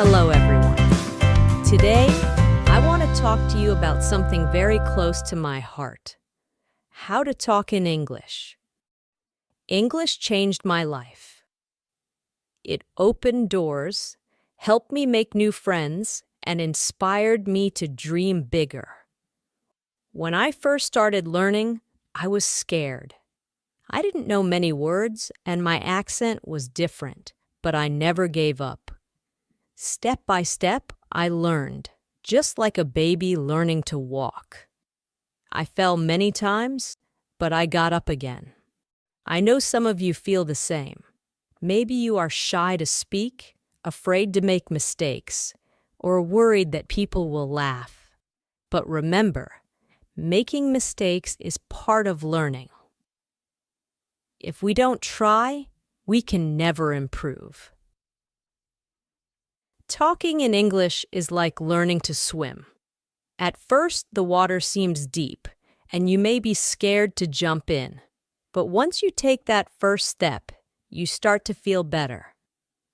Hello, everyone. Today, I want to talk to you about something very close to my heart: how to talk in English. English changed my life. It opened doors, helped me make new friends, and inspired me to dream bigger. When I first started learning, I was scared. I didn't know many words, and my accent was different, but I never gave up. Step by step, I learned, just like a baby learning to walk. I fell many times, but I got up again. I know some of you feel the same. Maybe you are shy to speak, afraid to make mistakes, or worried that people will laugh. But remember, making mistakes is part of learning. If we don't try, we can never improve. Talking in English is like learning to swim. At first, the water seems deep, and you may be scared to jump in. But once you take that first step, you start to feel better.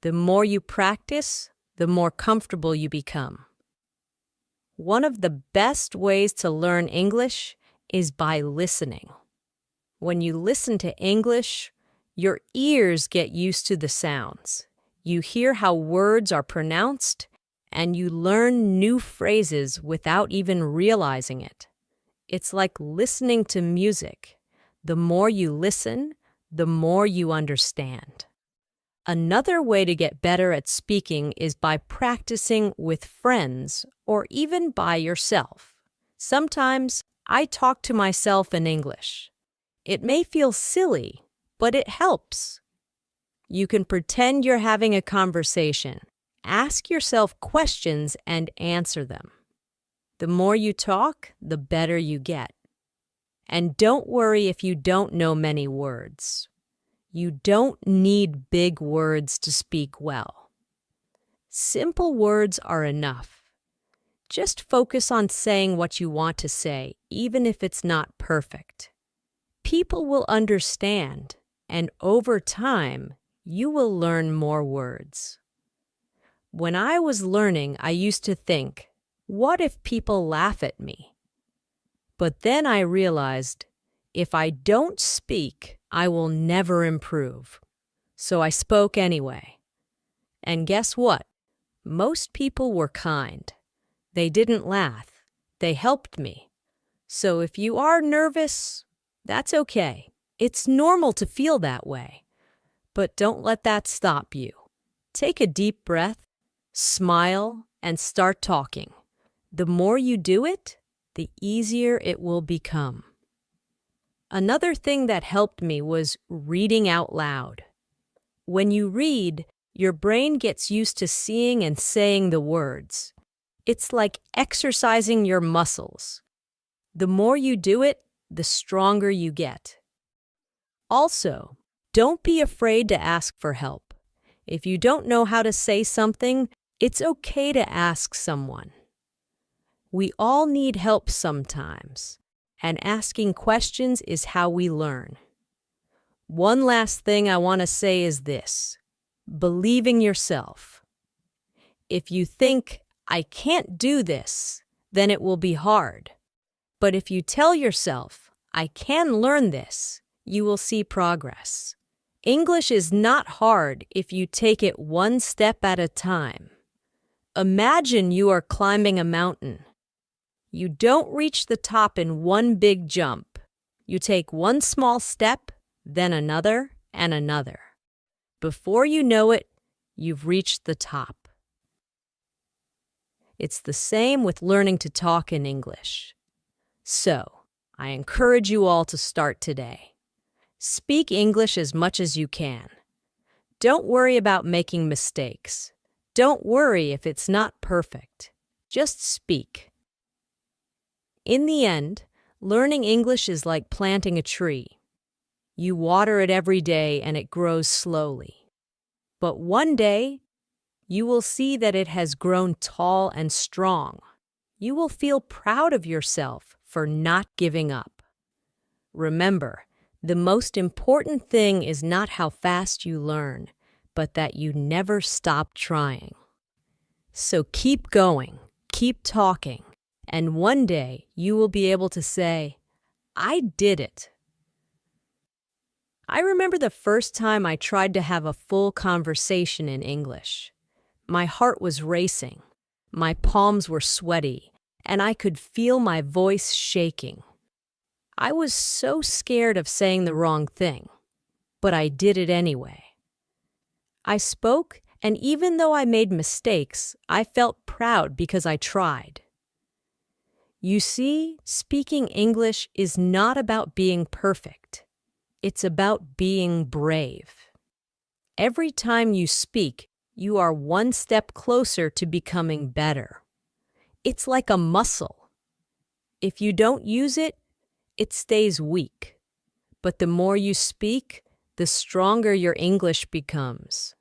The more you practice, the more comfortable you become. One of the best ways to learn English is by listening. When you listen to English, your ears get used to the sounds. You hear how words are pronounced, and you learn new phrases without even realizing it. It's like listening to music. The more you listen, the more you understand. Another way to get better at speaking is by practicing with friends or even by yourself. Sometimes I talk to myself in English. It may feel silly, but it helps. You can pretend you're having a conversation. Ask yourself questions and answer them. The more you talk, the better you get. And don't worry if you don't know many words. You don't need big words to speak well. Simple words are enough. Just focus on saying what you want to say, even if it's not perfect. People will understand, and over time, you will learn more words. When I was learning, I used to think, what if people laugh at me? But then I realized, if I don't speak, I will never improve. So I spoke anyway. And guess what? Most people were kind. They didn't laugh. They helped me. So if you are nervous, that's okay. It's normal to feel that way. But don't let that stop you. Take a deep breath, smile, and start talking. The more you do it, the easier it will become. Another thing that helped me was reading out loud. When you read, your brain gets used to seeing and saying the words. It's like exercising your muscles. The more you do it, the stronger you get. Also, don't be afraid to ask for help. If you don't know how to say something, it's okay to ask someone. We all need help sometimes, and asking questions is how we learn. One last thing I want to say is this: believe in yourself. If you think, I can't do this, then it will be hard. But if you tell yourself, I can learn this, you will see progress. English is not hard if you take it one step at a time. Imagine you are climbing a mountain. You don't reach the top in one big jump. You take one small step, then another and another. Before you know it, you've reached the top. It's the same with learning to talk in English. So, I encourage you all to start today. Speak English as much as you can. Don't worry about making mistakes. Don't worry if it's not perfect. Just speak. In the end, learning English is like planting a tree. You water it every day and it grows slowly. But one day, you will see that it has grown tall and strong. You will feel proud of yourself for not giving up. Remember, the most important thing is not how fast you learn, but that you never stop trying. So keep going, keep talking, and one day you will be able to say, I did it. I remember the first time I tried to have a full conversation in English. My heart was racing, my palms were sweaty, and I could feel my voice shaking. I was so scared of saying the wrong thing, but I did it anyway. I spoke, and even though I made mistakes, I felt proud because I tried. You see, speaking English is not about being perfect. It's about being brave. Every time you speak, you are one step closer to becoming better. It's like a muscle. If you don't use it, it stays weak. But the more you speak, the stronger your English becomes.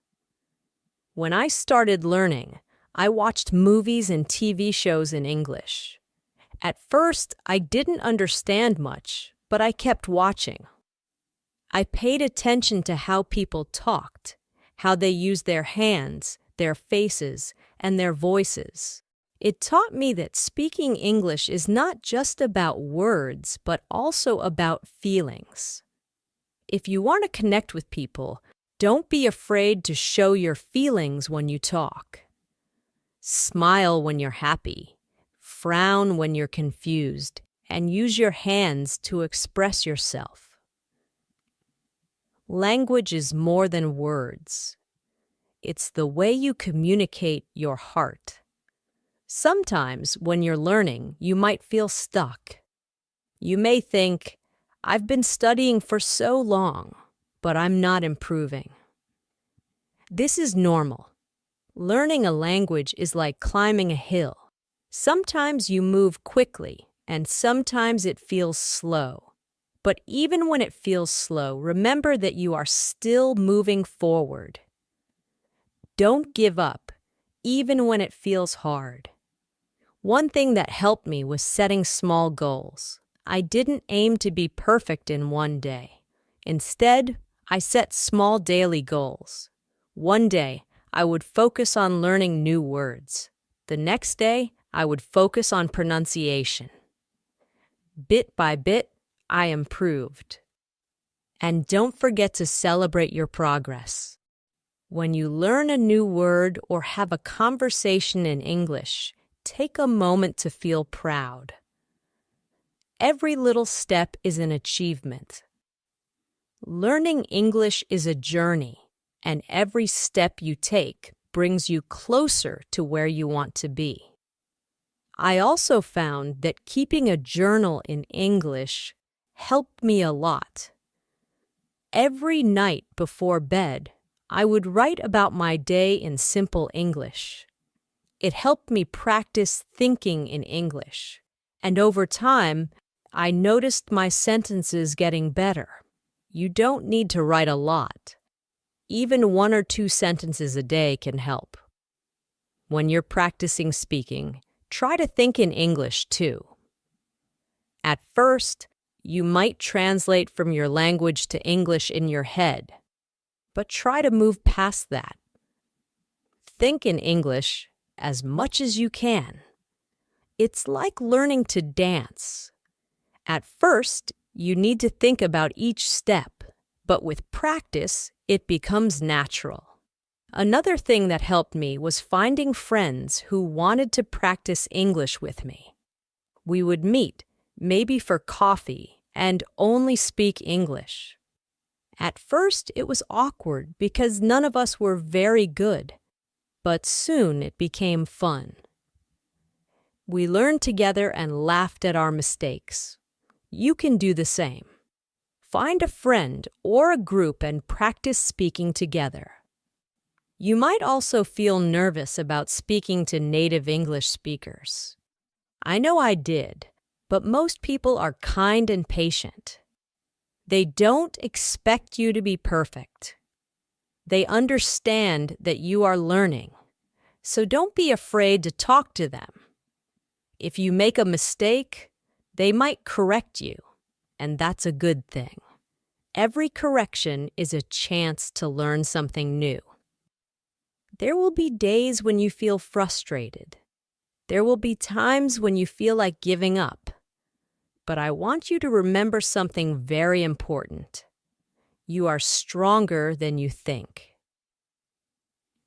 When I started learning, I watched movies and TV shows in English. At first, I didn't understand much, but I kept watching. I paid attention to how people talked, how they used their hands, their faces, and their voices. It taught me that speaking English is not just about words, but also about feelings. If you want to connect with people, don't be afraid to show your feelings when you talk. Smile when you're happy, frown when you're confused, and use your hands to express yourself. Language is more than words. It's the way you communicate your heart. Sometimes, when you're learning, you might feel stuck. You may think, I've been studying for so long, but I'm not improving. This is normal. Learning a language is like climbing a hill. Sometimes you move quickly, and sometimes it feels slow. But even when it feels slow, remember that you are still moving forward. Don't give up, even when it feels hard. One thing that helped me was setting small goals. I didn't aim to be perfect in one day. Instead, I set small daily goals. One day, I would focus on learning new words. The next day, I would focus on pronunciation. Bit by bit, I improved. And don't forget to celebrate your progress. When you learn a new word or have a conversation in English, take a moment to feel proud. Every little step is an achievement. Learning English is a journey, and every step you take brings you closer to where you want to be. I also found that keeping a journal in English helped me a lot. Every night before bed, I would write about my day in simple English. It helped me practice thinking in English, and over time, I noticed my sentences getting better. You don't need to write a lot. Even 1 or 2 sentences a day can help. When you're practicing speaking, try to think in English too. At first, you might translate from your language to English in your head, but try to move past that. Think in English as much as you can. It's like learning to dance. At first, you need to think about each step, but with practice, it becomes natural. Another thing that helped me was finding friends who wanted to practice English with me. We would meet, maybe for coffee, and only speak English. At first, it was awkward because none of us were very good, but soon it became fun. We learned together and laughed at our mistakes. You can do the same. Find a friend or a group and practice speaking together. You might also feel nervous about speaking to native English speakers. I know I did, but most people are kind and patient. They don't expect you to be perfect. They understand that you are learning, so don't be afraid to talk to them. If you make a mistake, they might correct you, and that's a good thing. Every correction is a chance to learn something new. There will be days when you feel frustrated. There will be times when you feel like giving up. But I want you to remember something very important. You are stronger than you think.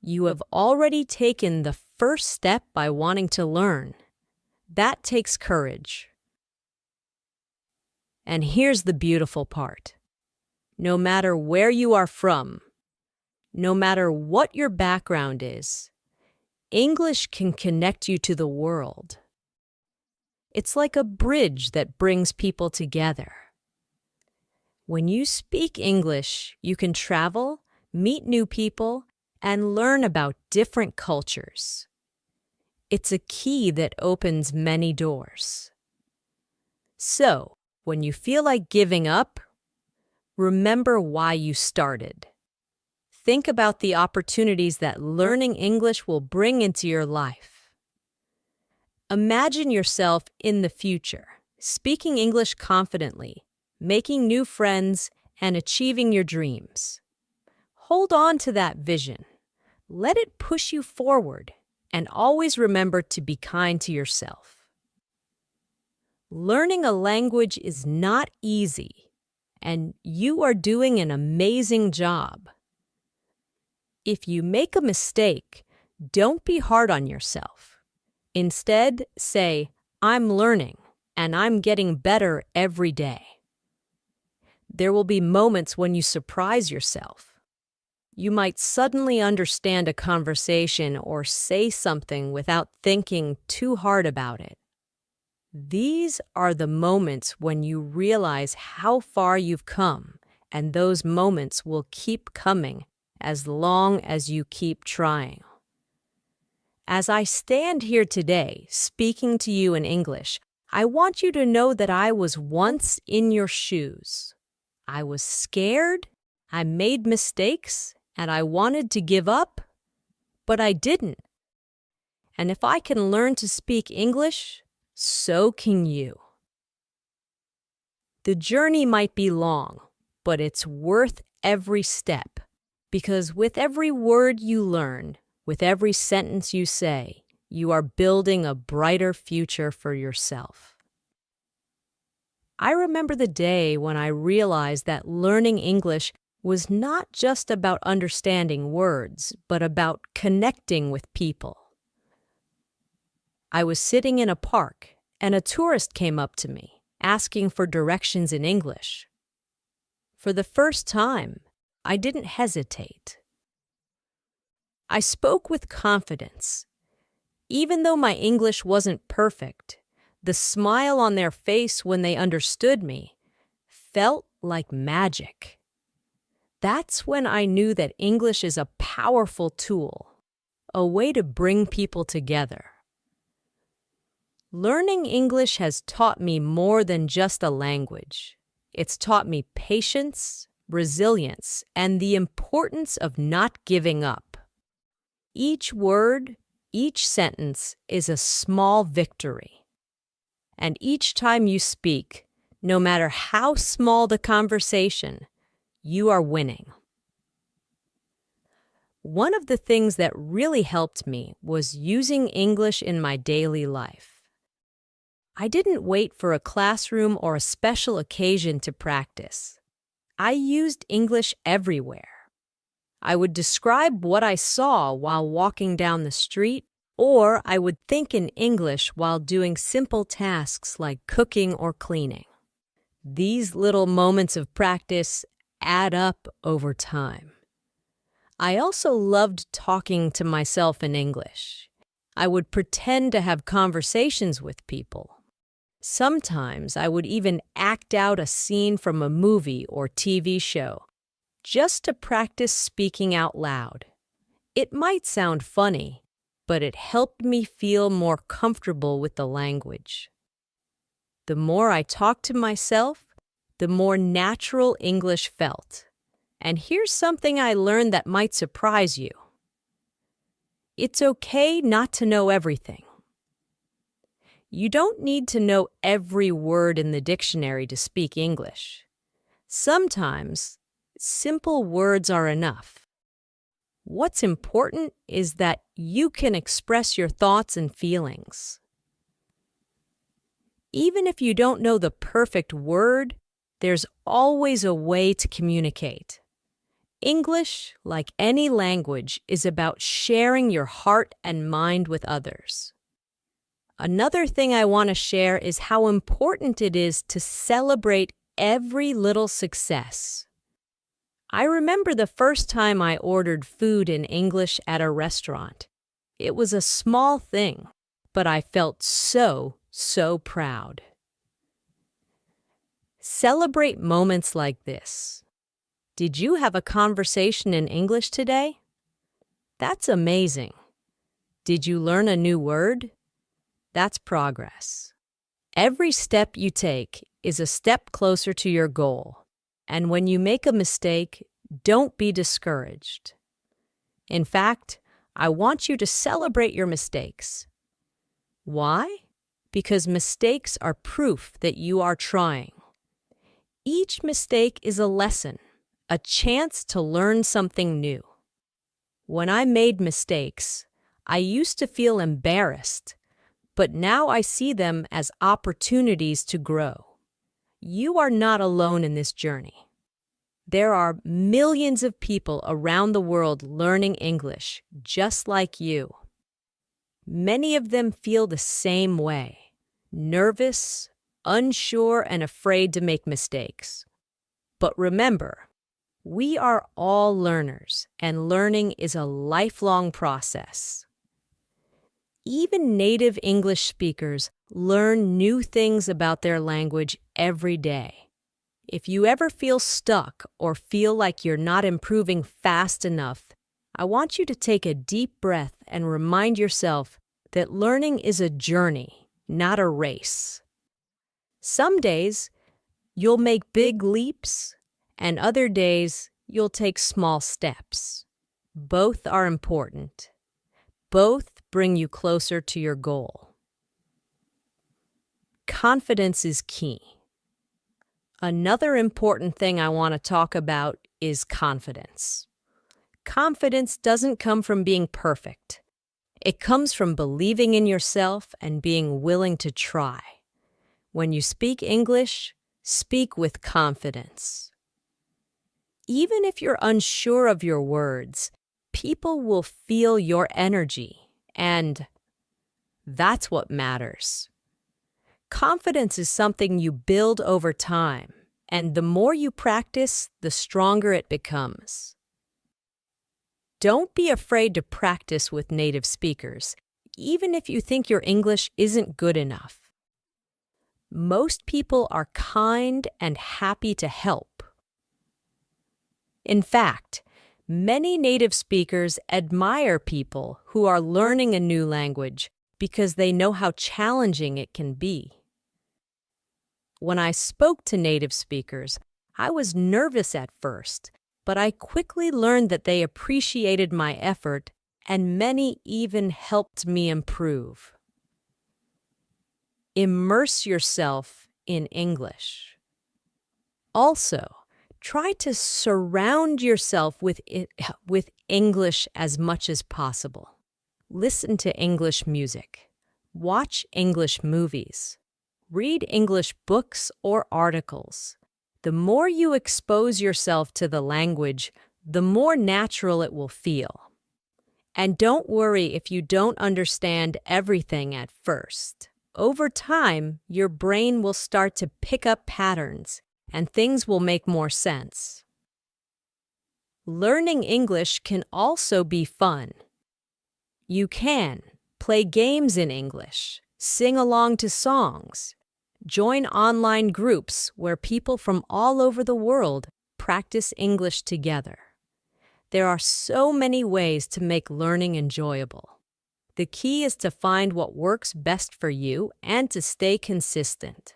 You have already taken the first step by wanting to learn. That takes courage. And here's the beautiful part. No matter where you are from, no matter what your background is, English can connect you to the world. It's like a bridge that brings people together. When you speak English, you can travel, meet new people, and learn about different cultures. It's a key that opens many doors. So, when you feel like giving up, remember why you started. Think about the opportunities that learning English will bring into your life. Imagine yourself in the future, speaking English confidently, making new friends, and achieving your dreams. Hold on to that vision. Let it push you forward, and always remember to be kind to yourself. Learning a language is not easy, and you are doing an amazing job. If you make a mistake, don't be hard on yourself. Instead, say, I'm learning, and I'm getting better every day. There will be moments when you surprise yourself. You might suddenly understand a conversation or say something without thinking too hard about it. These are the moments when you realize how far you've come, and those moments will keep coming as long as you keep trying. As I stand here today, speaking to you in English, I want you to know that I was once in your shoes. I was scared, I made mistakes, and I wanted to give up, but I didn't. And if I can learn to speak English, so can you. The journey might be long, but it's worth every step, because with every word you learn, with every sentence you say, you are building a brighter future for yourself. I remember the day when I realized that learning English was not just about understanding words, but about connecting with people. I was sitting in a park, and a tourist came up to me, asking for directions in English. For the first time, I didn't hesitate. I spoke with confidence. Even though my English wasn't perfect, the smile on their face when they understood me felt like magic. That's when I knew that English is a powerful tool, a way to bring people together. Learning English has taught me more than just a language. It's taught me patience, resilience, and the importance of not giving up. Each word, each sentence is a small victory. And each time you speak, no matter how small the conversation, you are winning. One of the things that really helped me was using English in my daily life. I didn't wait for a classroom or a special occasion to practice. I used English everywhere. I would describe what I saw while walking down the street, or I would think in English while doing simple tasks like cooking or cleaning. These little moments of practice add up over time. I also loved talking to myself in English. I would pretend to have conversations with people. Sometimes I would even act out a scene from a movie or TV show, just to practice speaking out loud. It might sound funny, but it helped me feel more comfortable with the language. The more I talked to myself, the more natural English felt. And here's something I learned that might surprise you. It's okay not to know everything. You don't need to know every word in the dictionary to speak English. Sometimes, simple words are enough. What's important is that you can express your thoughts and feelings. Even if you don't know the perfect word, there's always a way to communicate. English, like any language, is about sharing your heart and mind with others. Another thing I want to share is how important it is to celebrate every little success. I remember the first time I ordered food in English at a restaurant. It was a small thing, but I felt so proud. Celebrate moments like this. Did you have a conversation in English today? That's amazing. Did you learn a new word? That's progress. Every step you take is a step closer to your goal. And when you make a mistake, don't be discouraged. In fact, I want you to celebrate your mistakes. Why? Because mistakes are proof that you are trying. Each mistake is a lesson, a chance to learn something new. When I made mistakes, I used to feel embarrassed, but now I see them as opportunities to grow. You are not alone in this journey. There are millions of people around the world learning English, just like you. Many of them feel the same way, nervous, unsure, and afraid to make mistakes. But remember, we are all learners, and learning is a lifelong process. Even native English speakers learn new things about their language every day. If you ever feel stuck or feel like you're not improving fast enough, I want you to take a deep breath and remind yourself that learning is a journey, not a race. Some days, you'll make big leaps, and other days, you'll take small steps. Both are important. Both bring you closer to your goal. Confidence is key. Another important thing I want to talk about is confidence. Confidence doesn't come from being perfect. It comes from believing in yourself and being willing to try. When you speak English, speak with confidence. Even if you're unsure of your words, people will feel your energy, and that's what matters. Confidence is something you build over time, and the more you practice, the stronger it becomes. Don't be afraid to practice with native speakers, even if you think your English isn't good enough. Most people are kind and happy to help. In fact, many native speakers admire people who are learning a new language because they know how challenging it can be. When I spoke to native speakers, I was nervous at first, but I quickly learned that they appreciated my effort, and many even helped me improve. Immerse yourself in English. Also, try to surround yourself with English as much as possible. Listen to English music. Watch English movies. Read English books or articles. The more you expose yourself to the language, the more natural it will feel. And don't worry if you don't understand everything at first. Over time, your brain will start to pick up patterns, and things will make more sense. Learning English can also be fun. You can play games in English, sing along to songs, join online groups where people from all over the world practice English together. There are so many ways to make learning enjoyable. The key is to find what works best for you and to stay consistent.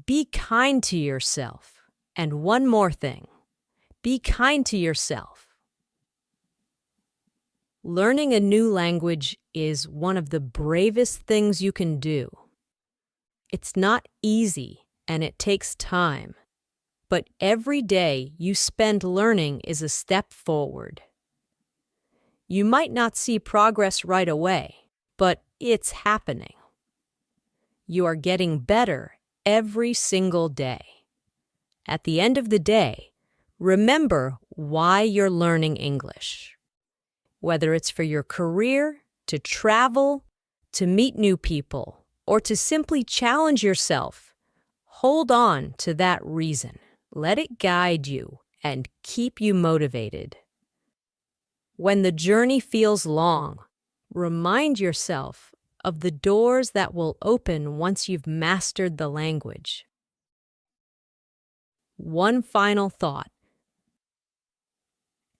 Be kind to yourself. And one more thing, be kind to yourself. Learning a new language is one of the bravest things you can do. It's not easy and it takes time, but every day you spend learning is a step forward. You might not see progress right away, but it's happening. You are getting better every single day. At the end of the day, remember why you're learning English. Whether it's for your career, to travel, to meet new people, or to simply challenge yourself, hold on to that reason. Let it guide you and keep you motivated. When the journey feels long, remind yourself of the doors that will open once you've mastered the language. One final thought.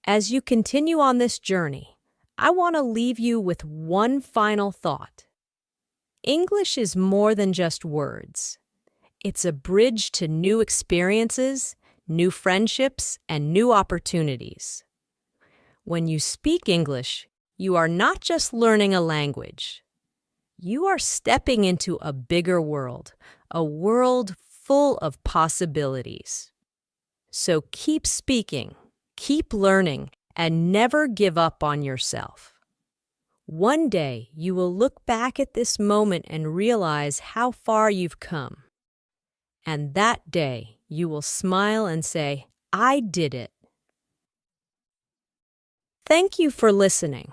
As you continue on this journey, I want to leave you with one final thought. English is more than just words. It's a bridge to new experiences, new friendships, and new opportunities. When you speak English, you are not just learning a language. You are stepping into a bigger world, a world full of possibilities. So keep speaking, keep learning, and never give up on yourself. One day, you will look back at this moment and realize how far you've come. And that day, you will smile and say, "I did it." Thank you for listening.